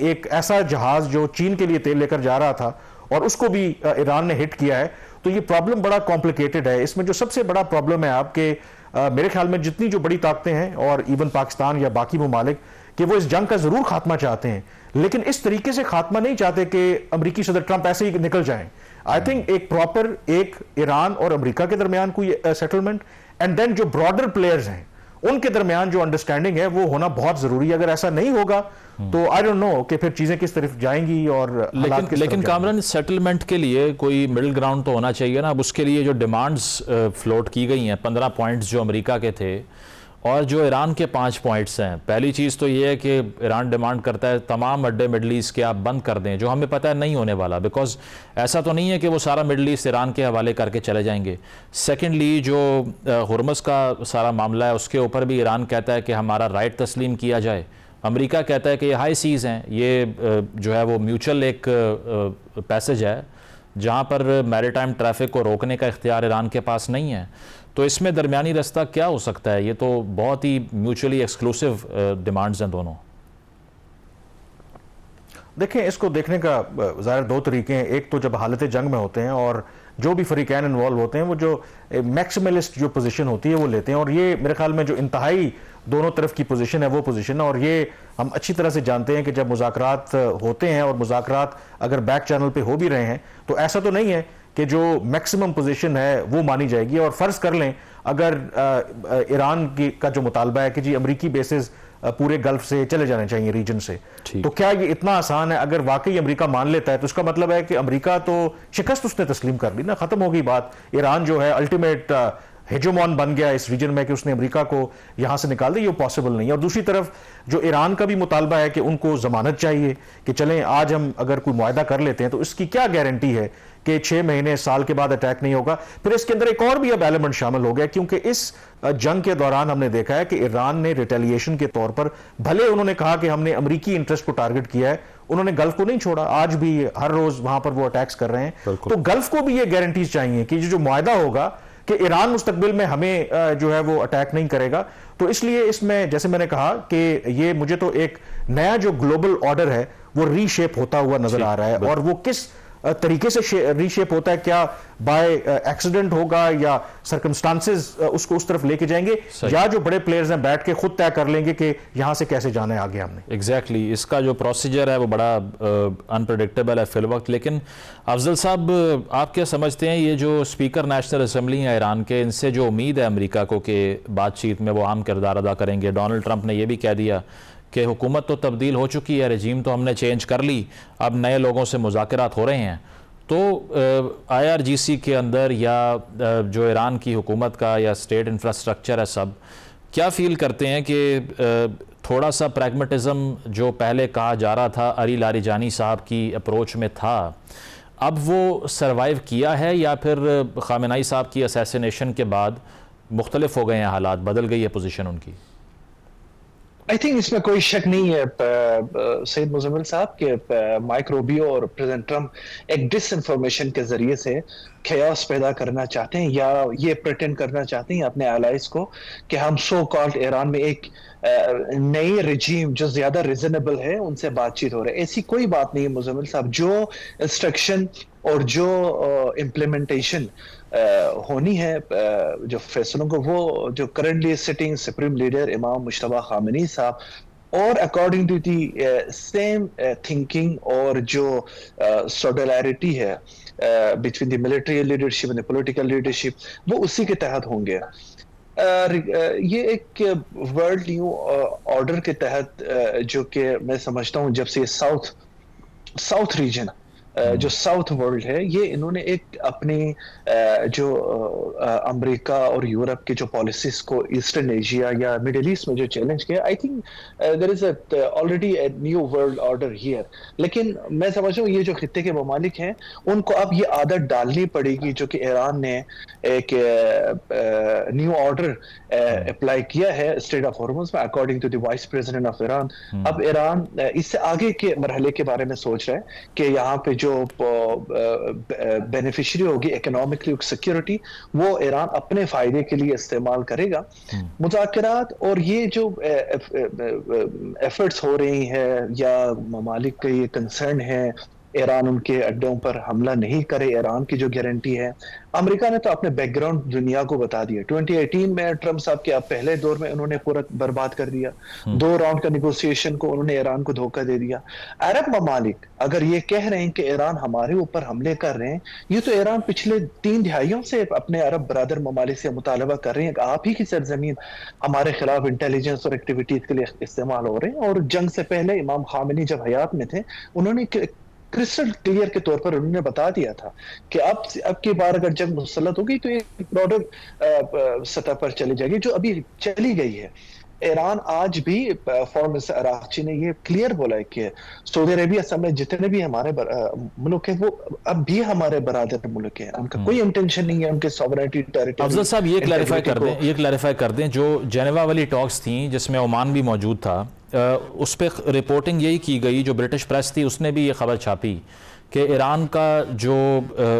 Speaker 2: एक ऐसा जहाज जो चीन के लिए तेल लेकर जा रहा था और उसको भी ईरान ने हिट किया है, तो ये प्रॉब्लम बड़ा कॉम्प्लिकेटेड है। इसमें जो सबसे बड़ा प्रॉब्लम है आपके मेरे ख्याल में जितनी जो बड़ी ताकतें हैं और इवन पाकिस्तान या बाकी ममालिक कि वो इस जंग का जरूर खात्मा चाहते हैं, लेकिन इस तरीके से खात्मा नहीं चाहते कि अमेरिकी सदर ट्रंप ऐसे ही निकल जाएं। आई थिंक एक प्रॉपर एक ईरान और अमेरिका के दरमियान कोई सेटलमेंट एंड देन जो ब्रॉडर प्लेयर्स हैं उनके दरमियान जो अंडरस्टैंडिंग है वो होना बहुत जरूरी है। अगर ऐसा नहीं होगा तो आई डोंट नो कि फिर चीजें किस तरफ जाएंगी और
Speaker 1: लेकिन कामरान सेटलमेंट के लिए कोई मिडिल ग्राउंड तो होना चाहिए ना। अब उसके लिए जो डिमांड्स फ्लोट की गई हैं 15 पॉइंट्स जो अमेरिका के थे और जो ईरान के 5 पॉइंट्स हैं। पहली चीज़ तो ये है कि ईरान डिमांड करता है तमाम अड्डे मिडल ईस्ट के आप बंद कर दें, जो हमें पता है नहीं होने वाला, बिकॉज ऐसा तो नहीं है कि वो सारा मिडल ईस्ट ईरान के हवाले करके चले जाएंगे। सेकेंडली जो हुर्मुज़ का सारा मामला है उसके ऊपर भी ईरान कहता है कि हमारा राइट तस्लीम किया जाए। अमेरिका कहता है कि ये हाई सीज़ हैं, ये जो है वो म्यूचुअल एक पैसेज है जहाँ पर मैरीटाइम ट्रैफिक को रोकने का इख्तियार ईरान के पास नहीं है। तो इसमें दरमियानी रास्ता क्या हो सकता है? ये तो बहुत ही म्यूचुअली एक्सक्लूसिव डिमांड्स हैं दोनों।
Speaker 2: देखें, इसको देखने का ज़ाहिर दो तरीके हैं। एक तो जब हालत जंग में होते हैं और जो भी फरीकैन इन्वॉल्व होते हैं वो जो मैक्सिमलिस्ट जो पोजीशन होती है वो लेते हैं, और ये मेरे ख्याल में जो इंतहाई दोनों तरफ की पोजीशन है वो पोजीशन है। और ये हम अच्छी तरह से जानते हैं कि जब मुज़ाकरात होते हैं और मुज़ाकरात अगर बैक चैनल पे हो भी रहे हैं तो ऐसा तो नहीं है कि जो मैक्सिमम पोजीशन है वो मानी जाएगी। और फर्ज कर लें अगर ईरान का जो मुतालबा है कि जी अमरीकी बेसिस पूरे गल्फ से चले जाने चाहिए रीजन से, तो क्या ये इतना आसान है? अगर वाकई अमेरिका मान लेता है तो इसका मतलब है कि अमेरिका तो शिकस्त उसने तस्लीम कर ली ना, खत्म हो गई बात। ईरान जो है अल्टीमेट हेजोमॉन बन गया इस रीजन में कि उसने अमेरिका को यहां से निकाल दिया, ये पॉसिबल नहीं है। और दूसरी तरफ जो ईरान का भी मुतालबा है कि उनको जमानत चाहिए कि चलें आज हम अगर कोई मुआहदा कर लेते हैं तो इसकी क्या गारंटी है कि 6 महीने साल के बाद अटैक नहीं होगा। फिर इसके अंदर एक और भी अब एलिमेंट शामिल हो गया, क्योंकि इस जंग के दौरान हमने देखा है कि ईरान ने रिटेलिएशन के तौर पर भले उन्होंने कहा कि हमने अमेरिकी इंटरेस्ट को टारगेट किया है, उन्होंने गल्फ को नहीं छोड़ा। आज भी हर रोज वहां पर वो अटैक्स कर रहे हैं। तो गल्फ को भी ये गारंटीज चाहिए कि जो मुआहदा होगा कि ईरान मुस्तकबिल में हमें जो है वो अटैक नहीं करेगा। तो इसलिए इसमें जैसे मैंने कहा कि ये मुझे तो एक नया जो ग्लोबल ऑर्डर है वो रीशेप होता हुआ नजर आ रहा है, और वो किस तरीके से रीशेप होता है? क्या बाय एक्सीडेंट होगा या सर्कमस्टांसेस उसको उस तरफ लेके जाएंगे, या जो बड़े प्लेयर्स हैं बैठ के खुद तय कर लेंगे कि यहां से कैसे जाना है आगे हमने?
Speaker 1: एग्जैक्टली इसका जो प्रोसीजर है वो बड़ा अनप्रेडिक्टेबल है फिल वक्त। लेकिन अफजल साहब, आप क्या समझते हैं ये जो स्पीकर नेशनल असम्बली है ईरान के, इनसे जो उम्मीद है अमेरिका को कि बातचीत में वो अहम किरदार अदा करेंगे? डोनाल्ड ट्रंप ने यह भी कह दिया कि हुकूमत तो तब्दील हो चुकी है, रजीम तो हमने चेंज कर ली, अब नए लोगों से मुज़ाकरात हो रहे हैं। तो IRGC के अंदर या जो ईरान की हुकूमत का या स्टेट इंफ्रास्ट्रक्चर है, सब क्या फील करते हैं कि थोड़ा सा प्रैग्मेटिज्म जो पहले कहा जा रहा था अली लारिजानी साहब की अप्रोच में था, अब वो सरवाइव किया है, या फिर खामेनेई साहब की असैसिनेशन के बाद मुख्तलिफ हो गए हैं हालात, बदल गई है पोजीशन उनकी?
Speaker 3: आई थिंक इसमें कोई शक नहीं है सैयद मुजम्मिल साहब के माइक रूबियो और प्रेसिडेंट ट्रंप एक डिसइंफॉर्मेशन के जरिए से chaos पैदा करना चाहते हैं, या ये प्रिटेंड करना चाहते हैं अपने allies को कि हम सो कॉल्ड ईरान में एक नई रिजीम जो ज्यादा रिजनेबल है उनसे बातचीत हो रही है। ऐसी कोई बात नहीं है मुजम्मिल साहब। जो इंस्ट्रक्शन और जो इम्प्लीमेंटेशन होनी है जो फैसलों को, वो जो करंटली सिटिंग सुप्रीम लीडर इमाम मुश्तबा खामेनी साहब और according to the same thinking और जो सोलिडैरिटी है between the military leadership and the political leadership, वो उसी के तहत होंगे। ये एक वर्ल्ड न्यू ऑर्डर के तहत जो कि मैं समझता हूँ जब से साउथ रीजन जो साउथ वर्ल्ड है, ये इन्होंने एक अपनी जो अमेरिका और यूरोप के जो पॉलिसीज को ईस्टर्न एशिया या मिडिल ईस्ट में जो चैलेंज किया, I think there is already a new world order here. लेकिन मैं समझ रहा हूँ ये जो खित्ते के ममालिक हैं उनको अब ये आदत डालनी पड़ेगी जो कि ईरान ने एक न्यू ऑर्डर अप्लाई किया है स्ट्रेट ऑफ हॉर्मुज में according to the vice president of Iran. अब ईरान इससे आगे के मरहले के बारे में सोच रहा है कि यहाँ पे जो बेनिफिशियरी होगी इकोनॉमिकली सिक्योरिटी, वो ईरान अपने फायदे के लिए इस्तेमाल करेगा। मुज़ाकरात और ये जो एफर्ट्स हो रही हैं या ममालिक का ये कंसर्न है ईरान उनके अड्डों पर हमला नहीं करे, ईरान की जो गारंटी है, अमेरिका ने तो अपने बैकग्राउंड दुनिया को बता दिया। 2018 में ट्रंप साहब के पहले दौर में उन्होंने पूरा बर्बाद कर दिया। 2 राउंड का निगोशिएशन को उन्होंने ईरान को धोखा दे दिया। अरब ममालिक अगर ये कह रहे हैं कि ईरान हमारे ऊपर हमले कर रहे हैं, ये तो ईरान पिछले 3 दिहाइयों से अपने अरब बरादर ममालिक से मुतालबा कर रहे हैं कि आप ही की सरजमीन हमारे खिलाफ इंटेलिजेंस और एक्टिविटीज के लिए इस्तेमाल हो रहे हैं। और जंग से पहले इमाम खामेनी जब हयात में थे, उन्होंने क्रिस्टल क्लियर के तौर पर उन्होंने बता दिया था कि अब की बार अगर जंग मुसल्लत होगी तो एक ब्रॉडर सतह पर चली जाएगी, जो अभी चली गई है। ईरान आज भी फॉरेन मिनिस्टर अरागची ने ये क्लियर बोला है कि सऊदी अरेबिया समेत जितने भी हमारे मुल्क है वो अब भी हमारे बरादर मुल्क है, उनका कोई इंटेंशन नहीं है उनके सॉवरेनिटी टेरिटरी।
Speaker 1: अफजल साहब ये क्लैरिफाई कर दें जो जेनेवा वाली टॉक्स थी जिसमें ओमान भी मौजूद था, उस पर रिपोर्टिंग यही की गई, जो ब्रिटिश प्रेस थी उसने भी ये खबर छापी कि ईरान का जो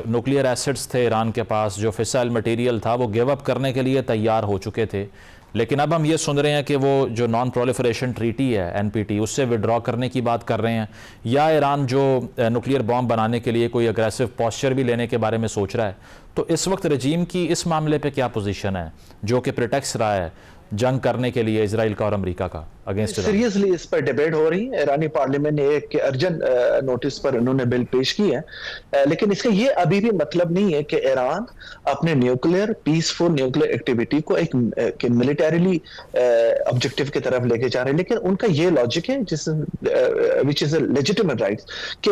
Speaker 1: न्यूक्लियर एसेट्स थे ईरान के पास, जो फिसाइल मटेरियल था, वो गिव अप करने के लिए तैयार हो चुके थे। लेकिन अब हम ये सुन रहे हैं कि वो जो नॉन प्रोलिफरेशन ट्रीटी है NPT, उससे विड्रॉ करने की बात कर रहे हैं, या ईरान जो न्यूक्लियर बॉम्ब बनाने के लिए कोई अग्रेसिव पोस्चर भी लेने के बारे में सोच रहा है। तो इस वक्त रजीम की इस मामले पे क्या पोजीशन है, जो कि प्रिटेक्स रहा है जंग करने के लिए इजराइल का और अमेरिका का अगेंस्ट?
Speaker 3: सीरियसली इस पर डिबेट हो रही है। ईरानी पार्लियामेंट ने एक अर्जेंट नोटिस पर उन्होंने बिल पेश की है, लेकिन इसका ये अभी भी मतलब नहीं है कि ईरान अपने न्यूक्लियर पीसफुल न्यूक्लियर एक्टिविटी को एक मिलिटरीली ऑब्जेक्टिव की तरफ लेके जा रहे हैं। लेकिन उनका ये लॉजिक है विच इज लेजिटिमेट राइट कि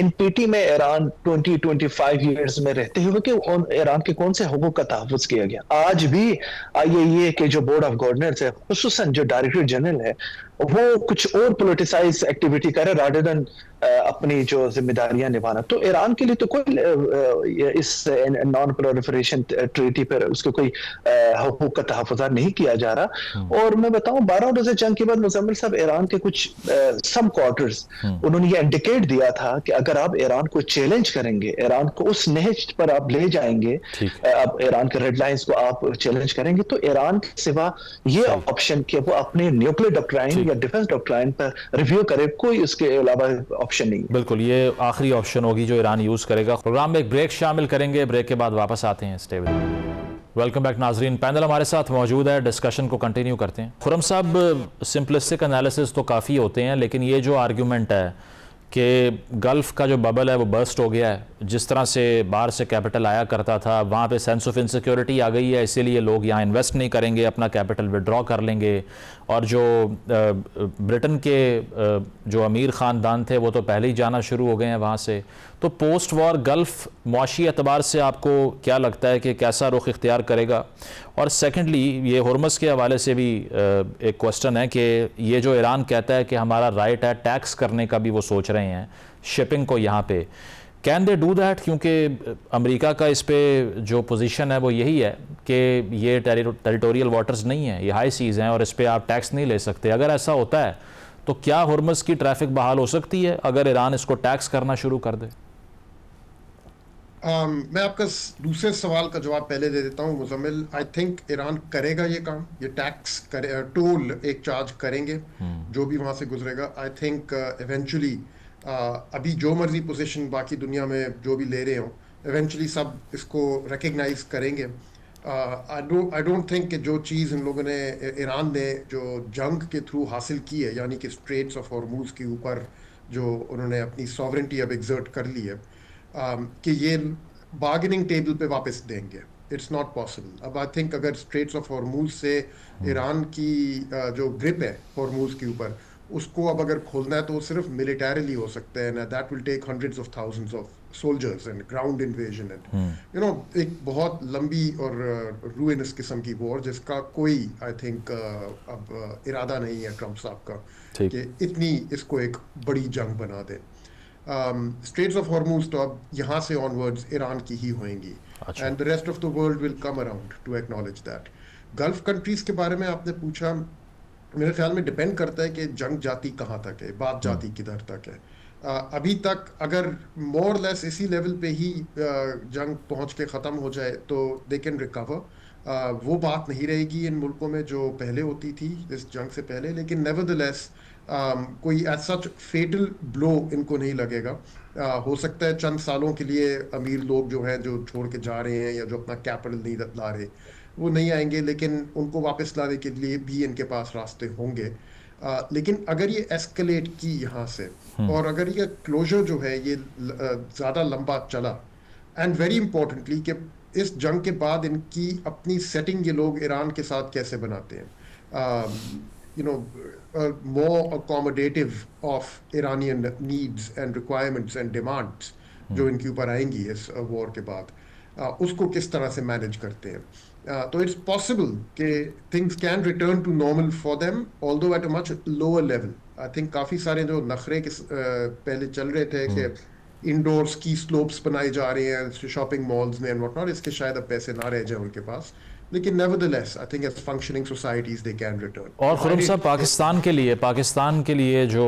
Speaker 3: NPT में ईरान 20-25 ईयर्स में रहते हुए कि ईरान के कौन से हुकूक का तहफ़्फ़ुज़ किया गया। आज भी IAEA के जो बोर्ड ऑफ गवर्नर्स है, खुसूसन जो डायरेक्टर जनरल है, वो कुछ और पोलिटिसाइज एक्टिविटी करे रादर देन अपनी जो जिम्मेदारियां निभाना। तो ईरान के लिए तो कोई इस नॉन प्रोलिफरेशन ट्रीटी पर उसके कोई हुकूक का तहफ़्फ़ुज़ नहीं किया जा रहा। और मैं बताऊं 12 रोज़े जंग के बाद मुज़म्मिल साहब ईरान के कुछ सम क्वार्टर्स उन्होंने ये इंडिकेट दिया था कि अगर आप ईरान को चैलेंज करेंगे, ईरान को उस नहज पर आप ले जाएंगे, अब ईरान के रेड लाइंस को आप चैलेंज करेंगे, तो ईरान के सिवा ये ऑप्शन कि वो अपने न्यूक्लियर डॉक्ट्राइन डॉक्ट्राइन या डिफेंस डॉक्ट्राइन पर रिव्यू करे, कोई उसके अलावा ऑप्शन नहीं है।
Speaker 1: बिल्कुल, ये आखिरी ऑप्शन होगी जो ईरान यूज़ करेगा। प्रोग्राम में एक ब्रेक शामिल करेंगे, ब्रेक के बाद वापस आते हैं। Stay with. वेलकम बैक नाजरीन, पैनल हमारे साथ मौजूद है, डिस्कशन को कंटिन्यू करते हैं। खुरम साहब, सिंपलिस्टिक एनालिसिस तो काफ़ी होते हैं, लेकिन ये जो आर्ग्यूमेंट है कि गल्फ़ का जो बबल है वो बर्स्ट हो गया है, जिस तरह से बाहर से कैपिटल आया करता था वहाँ पे सेंस ऑफ इनसिक्योरिटी आ गई है, इसीलिए लोग यहाँ इन्वेस्ट नहीं करेंगे, अपना कैपिटल विड्रॉ कर लेंगे। और जो ब्रिटेन के जो अमीर ख़ानदान थे वो तो पहले ही जाना शुरू हो गए हैं वहाँ से। तो पोस्ट वॉर गल्फ़ मुआशी एतबार से आपको क्या लगता है कि कैसा रुख इख्तियार करेगा? और सेकेंडली, ये हुर्मस के हवाले से भी एक क्वेश्चन है कि ये जो ईरान कहता है कि हमारा राइट है टैक्स करने का, भी वो सोच रहे हैं शिपिंग को यहाँ पे, कैन दे डू दैट? क्योंकि अमेरिका का इस पे जो पोजीशन है वो यही है कि ये टेरिटोरियल वाटर्स नहीं है, ये हाई सीज़ हैं और इस पर आप टैक्स नहीं ले सकते। अगर ऐसा होता है तो क्या हुर्मस की ट्रैफिक बहाल हो सकती है अगर ईरान इसको टैक्स करना शुरू कर दे?
Speaker 4: मैं आपका दूसरे सवाल का जवाब पहले दे देता हूँ मुजम्मिल। आई थिंक ईरान करेगा ये काम, ये टैक्स करे, टोल एक चार्ज करेंगे जो भी वहाँ से गुजरेगा। आई थिंक इवेंचुअली अभी जो मर्जी पोजीशन बाकी दुनिया में जो भी ले रहे हो, इवेंचुअली सब इसको रिकग्नाइज करेंगे। आई डोंट थिंक कि जो चीज़ इन लोगों ने, ईरान ने जो जंग के थ्रू हासिल की है, यानी कि स्ट्रेट्स ऑफ हॉर्मूज के ऊपर जो उन्होंने अपनी सॉवरेंटी अब एग्जर्ट कर ली है, कि ये बार्गेनिंग टेबल पे वापस देंगे। It's not possible. अब आई थिंक अगर स्ट्रेट्स ऑफ हॉर्मूज से ईरान की जो ग्रिप है हॉर्मूज के ऊपर, उसको अब अगर खोलना है तो सिर्फ मिलिटरीली हो सकता है ना, that will take hundreds of thousands of soldiers and ground invasion and एक बहुत लंबी और रूइनस किस्म की वॉर, जिसका कोई आई थिंक अब इरादा नहीं है ट्रंप साहब का कि इतनी इसको एक बड़ी जंग बना दे। स्ट्रेट्स ऑफ हॉर्मूज तो अब यहाँ से ऑनवर्ड्स ईरान की ही होंगी, and the rest of the world will come around two acknowledge that. Gulf countries के बारे में आपने पूछा, मेरे ख्याल में डिपेंड करता है कि जंग जाती कहाँ तक है, बात जाती किधर तक है। अभी तक अगर मोर लेस इसी लेवल पे ही जंग पहुँच के ख़त्म हो जाए तो दे कैन रिकवर। वो बात नहीं रहेगी इन मुल्कों में जो पहले होती थी इस जंग से पहले, लेकिन नेवरदलेस कोई एज सच फेटल ब्लो इनको नहीं लगेगा। हो सकता है चंद सालों के लिए अमीर लोग जो हैं, जो छोड़ के जा रहे हैं या जो अपना कैपिटल नहीं ला रहे, वो नहीं आएंगे, लेकिन उनको वापस लाने के लिए भी इनके पास रास्ते होंगे। लेकिन अगर ये एस्केलेट की यहाँ से, और अगर ये क्लोजर जो है ये ज़्यादा लंबा चला, एंड वेरी इंपॉर्टेंटली कि इस जंग के बाद इनकी अपनी सेटिंग ये लोग ईरान के साथ कैसे बनाते हैं, more accommodative of Iranian needs and requirements and demands जो इनके ऊपर आएंगी इस वॉर के बाद, उसको किस तरह से मैनेज करते हैं। तो इट्स पॉसिबल कि things can return to normal for them, although at a much lower level. I think काफ़ी सारे जो नखरे के पहले चल रहे थे कि इंडोर स्की स्लोप्स बनाए जा रहे हैं शॉपिंग मॉल्स में एंड व्हाट नॉट, इसके शायद अब पैसे ना रह जाए उनके पास, लेकिन nevertheless I think as functioning societies they can return।
Speaker 1: और खुरम साहब, पाकिस्तान के लिए जो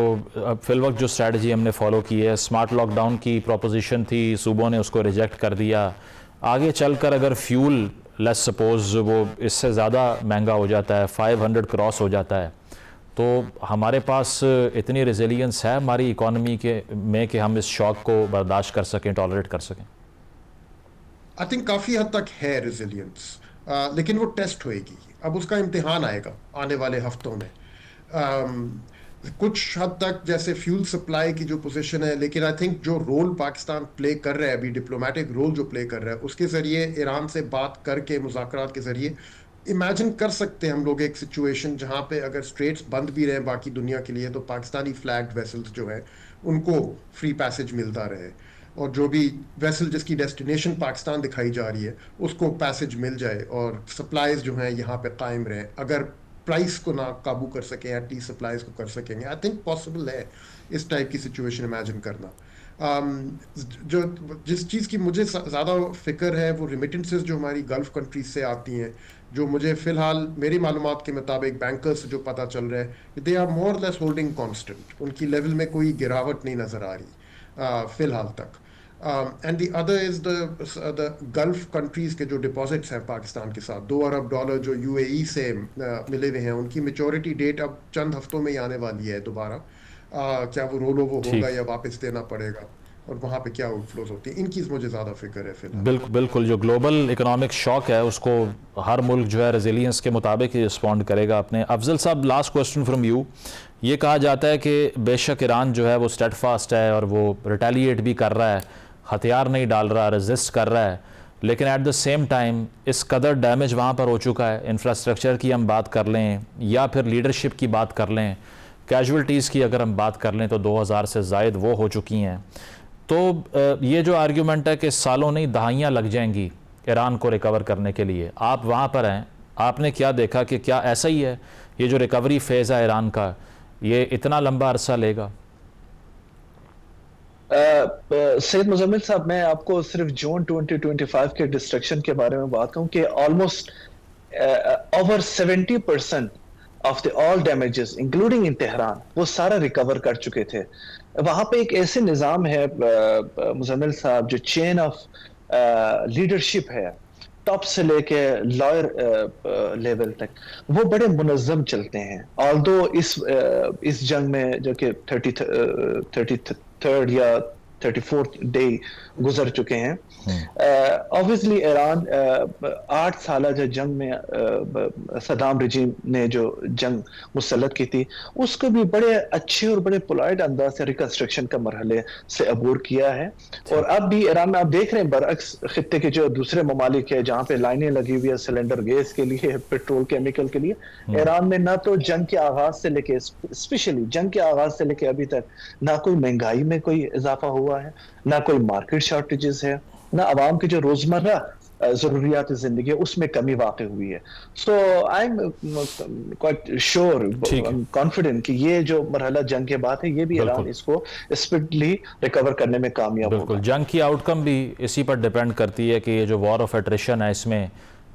Speaker 1: फिल वक्त जो स्ट्रेटजी हमने फॉलो की है, स्मार्ट लॉकडाउन की प्रोपोजिशन थी, सूबों ने उसको रिजेक्ट कर दिया। आगे चलकर अगर फ्यूल लेट्स सपोज वो इससे ज़्यादा महंगा हो जाता है, 500 क्रॉस हो जाता है, तो हमारे पास इतनी रेजिलियंस है हमारी इकोनॉमी में कि हम इस शॉक को बर्दाश्त कर सकें, टॉलरेट कर सकें?
Speaker 4: आई थिंक काफ़ी हद तक है रेजिलियंस, लेकिन वो टेस्ट होएगी। अब उसका इम्तिहान आएगा आने वाले हफ्तों में। कुछ हद तक जैसे फ्यूल सप्लाई की जो पोजीशन है, लेकिन आई थिंक जो रोल पाकिस्तान प्ले कर रहा है अभी, डिप्लोमेटिक रोल जो प्ले कर रहा है, उसके ज़रिए ईरान से बात करके मुज़ाकरात के ज़रिए इमेजिन कर सकते हैं हम लोग एक सिचुएशन जहाँ पे अगर स्ट्रेट्स बंद भी रहे बाकी दुनिया के लिए, तो पाकिस्तानी फ्लैग्ड वेसल्स जो है उनको फ्री पैसेज मिलता रहे, और जो भी वेसल जिसकी डेस्टिनेशन पाकिस्तान दिखाई जा रही है उसको पैसेज मिल जाए, और सप्लाईज जो हैं यहाँ पे कायम रहे। अगर प्राइस को ना काबू कर सकें, एटलीस्ट सप्लाईज को कर सकेंगे। आई थिंक पॉसिबल है इस टाइप की सिचुएशन इमेजिन करना। जो जिस चीज़ की मुझे ज़्यादा फिक्र है वो रिमिटेंसेस जो हमारी गल्फ़ कंट्रीज से आती हैं, जो मुझे फ़िलहाल मेरी मालूमात के मुताबिक बैंकर्स से जो पता चल रहा है, they are more less holding constant, उनकी लेवल में कोई गिरावट नहीं नज़र आ रही फ़िलहाल तक। And the other is the gulf countries के जो डिपॉजिट्स हैं पाकिस्तान के साथ, $2 अरब जो यूएई से मिले हुए हैं, उनकी मेच्योरिटी डेट अब चंद हफ्तों में ही आने वाली है दोबारा। क्या वो रोल ओवर होगा या वापस देना पड़ेगा, और वहाँ पे क्या आउटफ्लोज होती हैं, इनकी मुझे ज़्यादा फिक्र है फिलहाल।
Speaker 1: बिल्कुल बिल्कुल, जो ग्लोबल इकोनॉमिक शॉक है उसको हर मुल्क जो है रेजिलियंस के मुताबिक ही रिस्पॉन्ड करेगा अपने। अफजल साहब, लास्ट क्वेश्चन फ्रॉम यू। ये कहा जाता है कि बेशक ईरान जो है वो स्टेडफास्ट है और वो रिटेलिएट भी कर रहा है, हथियार नहीं डाल रहा, रेजिस्ट कर रहा है, लेकिन एट द सेम टाइम इस कदर डैमेज वहाँ पर हो चुका है, इंफ्रास्ट्रक्चर की हम बात कर लें या फिर लीडरशिप की बात कर लें, कैजुअल्टीज़ की अगर हम बात कर लें तो 2000 से ज़ायद वो हो चुकी हैं। तो ये जो आर्ग्यूमेंट है कि सालों नहीं दहाइयाँ लग जाएंगी ईरान को रिकवर करने के लिए, आप वहाँ पर हैं, आपने क्या देखा कि क्या ऐसा ही है, ये जो रिकवरी फेज़ है ईरान का ये इतना लंबा अरसा लेगा?
Speaker 3: सैयद मुजम्मिल साहब, मैं आपको सिर्फ जून 2025 के डिस्ट्रक्शन के बारे में बात करूं कि almost over 70% of the all damages including in Tehran वो सारा रिकवर कर चुके थे। वहां पे एक ऐसे निज़ाम है मुजम्मिल साहब, जो चेन ऑफ लीडरशिप है टॉप से लेके लॉयर लेवल तक, वो बड़े मुनज़्ज़म चलते हैं। ऑल्दो इस जंग में जो कि 33rd या 34th डे गुजर चुके हैं, ऑब्वियसली ईरान 8 साल जो जंग में सदाम रजीम ने जो जंग मुसल्लत की थी उसको भी बड़े अच्छे और बड़े पोलाइट अंदाज से रिकंस्ट्रक्शन का मरहले से अबूर किया है। और अब भी ईरान में आप देख रहे हैं बरअक्स खित्ते के जो दूसरे ममालिक है जहाँ पे लाइनें लगी हुई है सिलेंडर गैस के लिए, पेट्रोल केमिकल के लिए, ईरान में ना तो जंग के आगाज से लेके, स्पेशली जंग के आगाज से लेके अभी तक ना कोई महंगाई में कोई इजाफा हुआ है, ना कोई मार्केट शॉर्टेजेस है, ना आवाम की जो रोजमर्रा जरूरियात जिंदगी है उसमें कमी वाक़ हुई है। So I am quite sure, confident कि ये जो मरहला जंग के बाद है ये भी ईरान इसको स्पीडली रिकवर करने में कामयाब होगा।
Speaker 1: बिल्कुल, जंग की आउटकम भी इसी पर डिपेंड करती है कि ये जो वॉर ऑफ एट्रिशन है इसमें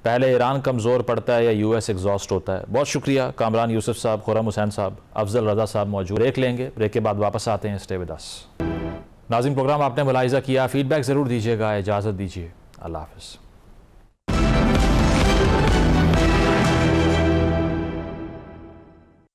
Speaker 1: पहले ईरान कमज़ोर पड़ता है या यूएस एग्जॉस्ट होता है। बहुत शुक्रिया कामरान यूसुफ साहब, खुर्रम हुसैन साहब, अफजल रज़ा साहब मौजूद। ब्रेक लेंगे, ब्रेक के बाद वापस आते हैं। Stay with us. नाज़रीन, प्रोग्राम आपने मुलाहिज़ा किया, फीडबैक ज़रूर दीजिएगा, इजाज़त दीजिए, अल्लाह हाफ़िज़।